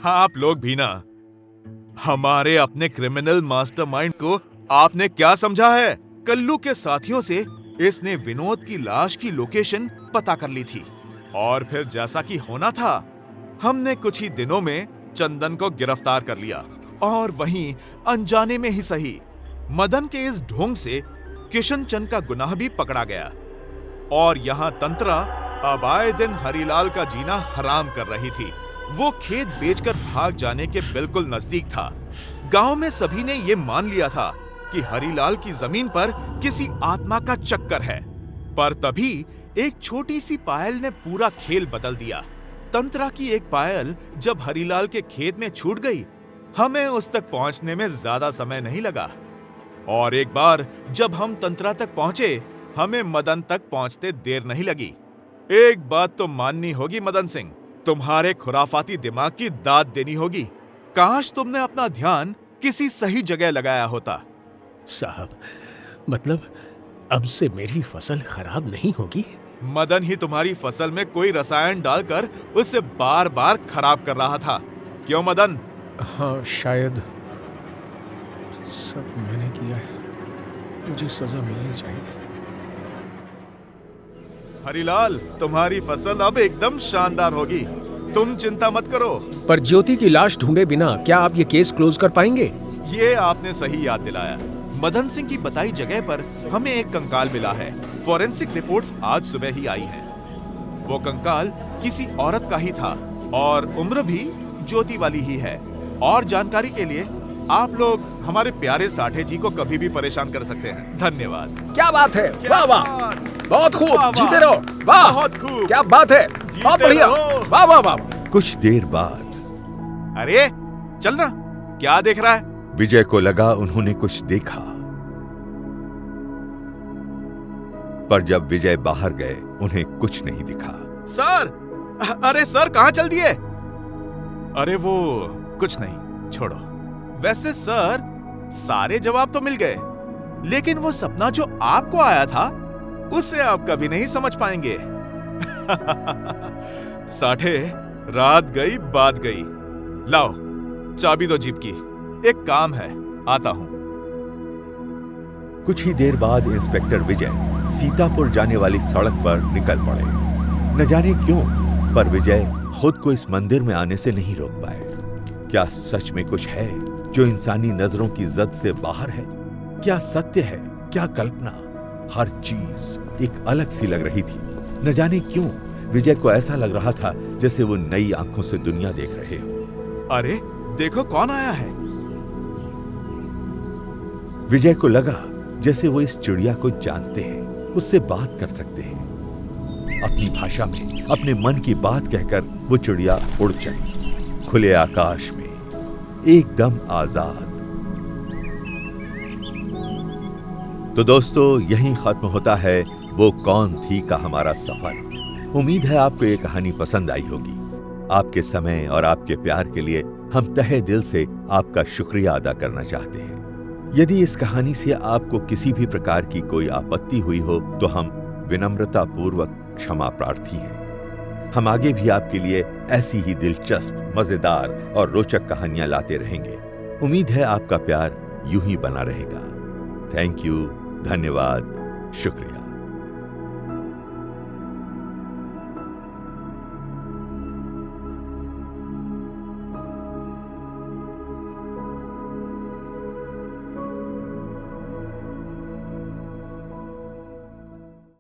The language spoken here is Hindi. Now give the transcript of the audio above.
आप लोग भी ना, हमारे अपने क्रिमिनल मास्टरमाइंड को आपने क्या समझा है? कल्लू के साथियों से इसने विनोद की लाश की लोकेशन पता कर ली थी और फिर जैसा कि होना था, हमने कुछ ही दिनों में चंदन को गिरफ्तार कर लिया और वहीं अनजाने में ही सही, मदन के इस ढोंग से किशन चंद का गुनाह भी पकड़ा गया और यहाँ तंत्रा अब आए दिन हरिलाल का जीना हराम कर रही थी। वो खेत बेचकर भाग जाने के बिल्कुल नजदीक था। गांव में सभी ने ये मान लिया था कि हरिलाल की जमीन पर किसी आत्मा का चक्कर है, पर तभी एक छोटी सी पायल ने पूरा खेल बदल दिया। तंत्रा की एक पायल जब हरिलाल के खेत में छूट गई, हमें उस तक पहुंचने में ज्यादा समय नहीं लगा और एक बार जब हम तंत्रा तक पहुंचे, हमें मदन तक पहुंचते देर नहीं लगी। एक बात तो माननी होगी मदन सिंह, तुम्हारे खुराफाती दिमाग की दाद देनी होगी। काश तुमने अपना ध्यान किसी सही जगह लगाया होता। साहब, मतलब अब से मेरी फसल खराब नहीं होगी? मदन ही तुम्हारी फसल में कोई रसायन डालकर उसे बार बार खराब कर रहा था। क्यों मदन? हाँ, शायद सब मैंने किया है, मुझे सजा मिलनी चाहिए। हरिलाल, तुम्हारी फसल अब एकदम शानदार होगी, तुम चिंता मत करो। पर ज्योति की लाश ढूंढे बिना क्या आप ये केस क्लोज कर पाएंगे? ये आपने सही याद दिलाया। मदन सिंह की बताई जगह पर हमें एक कंकाल मिला है। फॉरेंसिक रिपोर्ट्स आज सुबह ही आई हैं। वो कंकाल किसी औरत का ही था और उम्र भी ज्योति वाली ही है। और जानकारी के लिए आप लोग हमारे प्यारे साठे जी को कभी भी परेशान कर सकते हैं। धन्यवाद। क्या बात है, वाह वाह, बहुत खूब, जीते रहो, वाह, बहुत खूब, क्या बात है, बहुत बढ़िया, वाह वाह वाह। कुछ देर बाद, अरे चलना, क्या देख रहा है? विजय को लगा उन्होंने कुछ देखा, पर जब विजय बाहर गए उन्हें कुछ नहीं दिखा। सर, अरे सर, कहां चल दिए? अरे वो कुछ नहीं, छोड़ो। वैसे सर, सारे जवाब तो मिल गए, लेकिन वो सपना जो आपको आया था उसे आप कभी नहीं समझ पाएंगे। साठे, रात गई बात गई। लाओ चाबी दो जीप की, एक काम है, आता हूं। कुछ ही देर बाद इंस्पेक्टर विजय सीतापुर जाने वाली सड़क पर निकल पड़े। न जाने क्यों, पर विजय खुद को इस मंदिर में आने से नहीं रोक पाए। क्या सच में कुछ है जो इंसानी नजरों की जद से बाहर है? क्या सत्य है, क्या कल्पना? हर चीज एक अलग सी लग रही थी। न जाने क्यों विजय को ऐसा लग रहा था जैसे वो नई आंखों से दुनिया देख रहे हो। अरे देखो कौन आया है। विजय को लगा जैसे वो इस चिड़िया को जानते हैं, उससे बात कर सकते हैं। अपनी भाषा में अपने मन की बात कहकर वो चिड़िया उड़ चली, खुले आकाश में, एकदम आजाद। तो दोस्तों, यहीं खत्म होता है वो कौन थी का हमारा सफर। उम्मीद है आपको ये कहानी पसंद आई होगी। आपके समय और आपके प्यार के लिए हम तहे दिल से आपका शुक्रिया अदा करना चाहते हैं। यदि इस कहानी से आपको किसी भी प्रकार की कोई आपत्ति हुई हो तो हम विनम्रता पूर्वक क्षमा प्रार्थी हैं। हम आगे भी आपके लिए ऐसी ही दिलचस्प, मजेदार और रोचक कहानियां लाते रहेंगे। उम्मीद है आपका प्यार यूं ही बना रहेगा। थैंक यू, धन्यवाद, शुक्रिया।